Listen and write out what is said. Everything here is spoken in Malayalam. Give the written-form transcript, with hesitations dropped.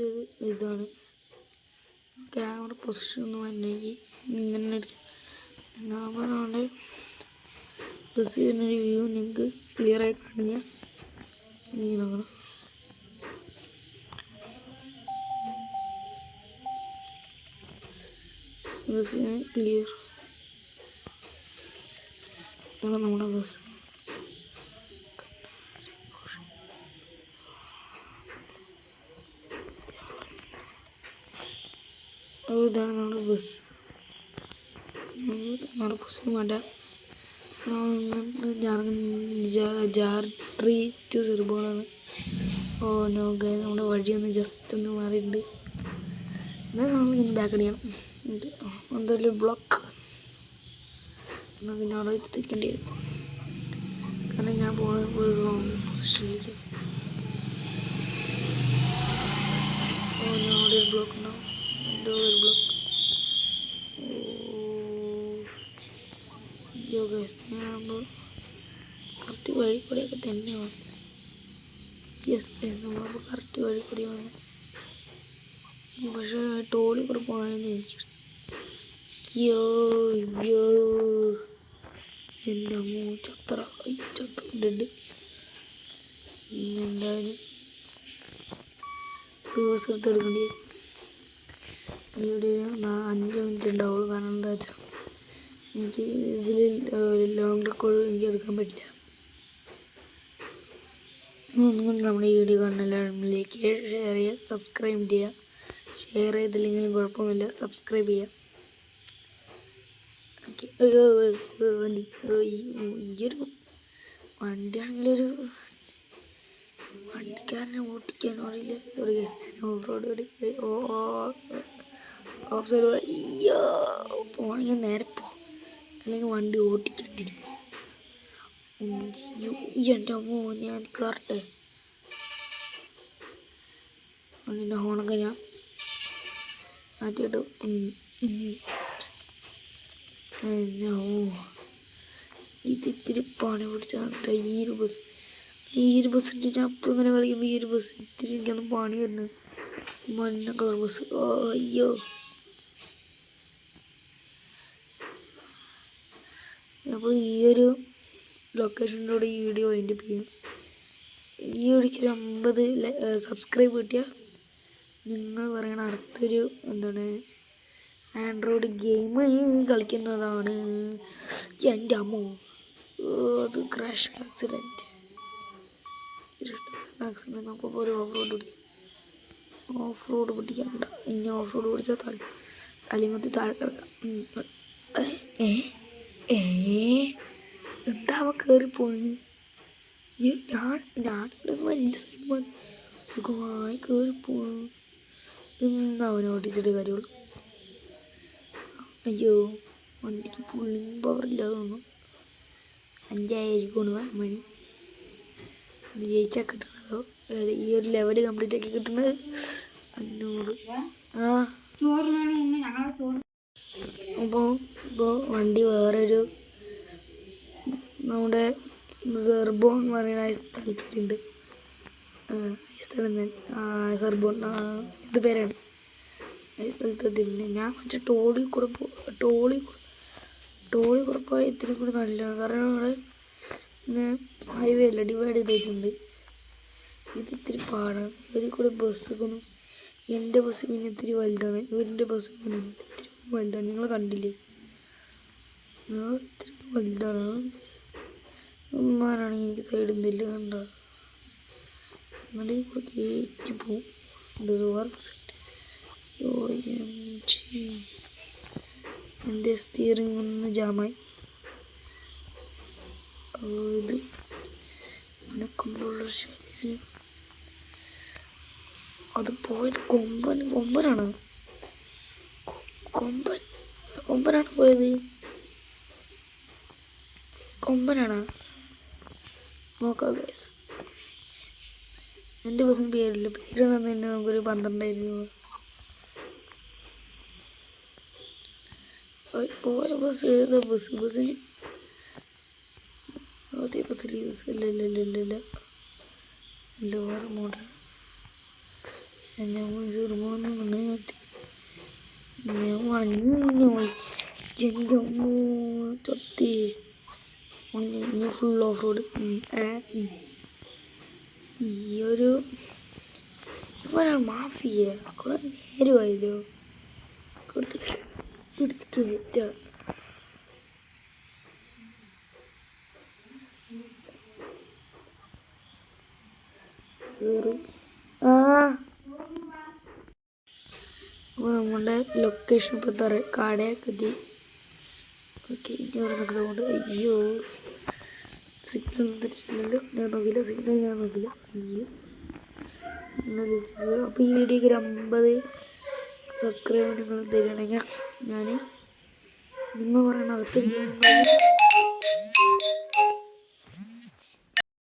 ഒരു ഇതാണ് ക്യാമറ പൊസിഷൻ എന്ന് പറഞ്ഞെങ്കിൽ ഇങ്ങനെ ഞാൻ പറഞ്ഞുകൊണ്ട് ബസ് ചെയ്യുന്നൊരു വ്യൂ നിങ്ങൾക്ക് ക്ലിയറായി കാണില്ല. നീ നോക്കണം, ബസ് ക്ലിയർ. നമ്മുടെ ബസ് ഇതാണ് നമ്മുടെ ബസ്. നമ്മുടെ ബസ് വേണ്ട ജാർട്രി ടു സിർബോളാണ്. ഓ നോ ഗൈസ്, നമ്മുടെ വഴിയൊന്ന് ജസ്റ്റ് ഒന്ന് മാറിയിട്ടുണ്ട്. എന്നാൽ നമ്മളിങ്ങനെ ബാക്ക് അടിക്കണം. എന്തെങ്കിലും ബ്ലോക്ക് എന്നാൽ പിന്നെ അവിടെ എത്തിക്കേണ്ടി വരും. കാരണം ഞാൻ പോകുന്നത് റോങ് പൊസിഷനിലേക്ക്. ഓ ഞാൻ അവിടെ ഒരു ബ്ലോക്ക് ഉണ്ടാവും, എൻ്റെ ഒരു ബ്ലോക്ക്. ഞാനാകുമ്പോൾ കറക്റ്റ് വഴി കൂടെയൊക്കെ തന്നെ വന്നു. യെസ്, നമ്മളപ്പോൾ കറക്റ്റ് വഴി കൂടി വന്നു. പക്ഷേ ടോളിൽ കൂടെ പോകണമെന്ന് എനിക്ക് എൻ്റെ അമ്മ ചത്തുണ്ട്. എന്തായാലും റിവേഴ്സ് എടുത്തെടുക്കേണ്ടി വരും. ഇവിടെ 5 മിനിറ്റ് ഉണ്ടാവുള്ളൂ. കാരണം എന്താ വെച്ചാൽ എനിക്ക് ഇതിൽ ലോങ് റെക്കോർഡ് എനിക്ക് എടുക്കാൻ പറ്റില്ല. ഒന്നും നമ്മുടെ ഈ വീഡിയോ കാണുന്ന എല്ലാവരും ലൈക്ക് ചെയ്യുക, ഷെയർ ചെയ്യുക, സബ്സ്ക്രൈബ് ചെയ്യുക. ഷെയർ ചെയ്തില്ലെങ്കിലും കുഴപ്പമില്ല, സബ്സ്ക്രൈബ് ചെയ്യുക. ഓക്കെ. വണ്ടി ഈയൊരു വണ്ടിയാണെങ്കിലൊരു വണ്ടിക്കാരനെ ഓട്ടിക്കാനോ അറിയില്ല. ഓഫ് റോഡ് ഓഫ് സൈഡ് അയ്യോ പോണെങ്കിൽ നേരെ പോ, അല്ലെങ്കിൽ വണ്ടി ഓട്ടിക്കണ്ടിരിക്കും. എൻ്റെ അമ്മോ, ഞാൻ കയറട്ടെ. വണ്ടിൻ്റെ ഹോണൊക്കെ ഞാൻ മാറ്റിയിട്ട് ഇത് ഇത്തിരി പണി പിടിച്ചാണ് ഈ ഒരു ബസ്. ഇട്ടിട്ട് അപ്പം ഇങ്ങനെ കളിക്കുമ്പോൾ ഈ ഒരു ബസ് ഇത്തിരി എനിക്കൊന്ന് പണി വരുന്നത്. മഞ്ഞ കളർ ബസ്. അയ്യോ, അപ്പോൾ ഈ ഒരു ലൊക്കേഷനിലൂടെ ഈ വീഡിയോ വൈൻഡ് അപ്പ് ചെയ്യും. ഈ വീഡിയോക്ക് 50 സബ്സ്ക്രൈബ് കിട്ടിയാൽ നിങ്ങൾ പറയണ അടുത്തൊരു എന്താണ് ആൻഡ്രോയിഡ് ഗെയിം കളിക്കുന്നതാണ്. എൻ്റെ അമ്മോ, അത് ക്രാഷ് ആക്സിഡൻറ്റ്. നമുക്കിപ്പോൾ ഒരു ഓഫ് റോഡ് പിടിക്കണ്ട. ഇനി ഓഫ് റോഡ് പിടിച്ചാൽ തലിമത്തി താഴെ കിടക്കാം. എന്താ അവ കയറിപ്പോയി? ഞാനിവിടെ വലിയ സൈഡ് സുഖമായി കയറിപ്പോണു. ഇന്ന് അവനെ ഓടിച്ചിട്ട് കാര്യമുള്ളൂ. അയ്യോ, വണ്ടിക്ക് പുള്ളിങ് പവറില്ലാതെ തോന്നുന്നു. 5 മണി. ഇത് ജയിച്ചാൽ കിട്ടണതോ ഈ ഒരു ലെവല് കംപ്ലീറ്റ് ആക്കി കിട്ടുന്നത് 500. ഇപ്പോൾ വണ്ടി വേറൊരു നമ്മുടെ സെർബോൺ എന്ന് പറയുന്ന സ്ഥലത്തിട്ടുണ്ട്. സെർബോൺ ഇത് പേരാണ്. ഈ സ്ഥലത്തെത്തിയിട്ടുണ്ട്. ഞാൻ മറ്റേ ടോളിൽ കൂടെ പോയാൽ ഇത്തിരി കൂടി നല്ലതാണ്. കാരണം അവിടെ ഹൈവേ അല്ല, ഡിവൈഡ് ചെയ്ത് വെച്ചിട്ടുണ്ട്. ഇത് ഇത്തിരി പാടാണ്. ഇതിൽ കൂടെ ബസ്സുകളും എൻ്റെ ബസ് പിന്നെ ഇത്തിരി വലുതാണ്, ഇവരുടെ ബസ് പിന്നെ ഇത്തിരി വലുതാണ്. നിങ്ങൾ കണ്ടില്ലേ, ഇത്തിരി വലുതാണ്. ഉമ്മാനാണെങ്കിൽ എനിക്ക് സൈഡ് എന്തെങ്കിലും കണ്ട എന്നിട്ട് കൂടെ കയറ്റി പോവും. എൻ്റെ സ്റ്റിയറിംഗ് ഒന്ന് ജാമായി. ഇത് കൺട്രോളർ ശരി. അത് പോയത് കൊമ്പനാണ് പോയത്. കൊമ്പനാണ്. നോക്കാം ഗൈസ്, എൻ്റെ ബസ്സിന് പേരില്ല. പേരാണെന്ന് തന്നെ നമുക്കൊരു 12,000 രൂപ. പോയ ബസ് ഏതാ? ബസ്സിന് അതേ ബസ്സിൽ യൂസ് ഇല്ല വേറെ മോഡൽ. ഞാൻ ചെറുമോന്ന് അങ്ങനെ എത്തി ഞാൻ വളഞ്ഞു എൻ്റെ അമ്മോ ചത്തി ഇനി ഫുൾ ഓഫ് റോഡ്. ഈ ഒരു മാഫിയ കുറെ നേരമായല്ലോ കൊടുത്ത് പിടിച്ച് കയറ്റാ. അപ്പോൾ നമ്മുടെ ലൊക്കേഷൻ ഇപ്പോൾ കാടയാക്കെത്തി. ഓക്കെ ഇനി അവിടെ നിൽക്കുന്നതുകൊണ്ട് അയ്യോ സിഗ്നൽ ഒന്നും തിരിച്ചില്ലല്ലോ. ഞാൻ നോക്കില്ല സിഗ്നൽ, ഞാൻ നോക്കില്ല. അയ്യോ അപ്പോൾ ഈ വീഡിയോക്ക് ഒരു 50 സബ്സ്ക്രൈബ് നിങ്ങൾ തരികയാണെങ്കിൽ ഞാൻ നിങ്ങൾ പറയണ അകത്ത്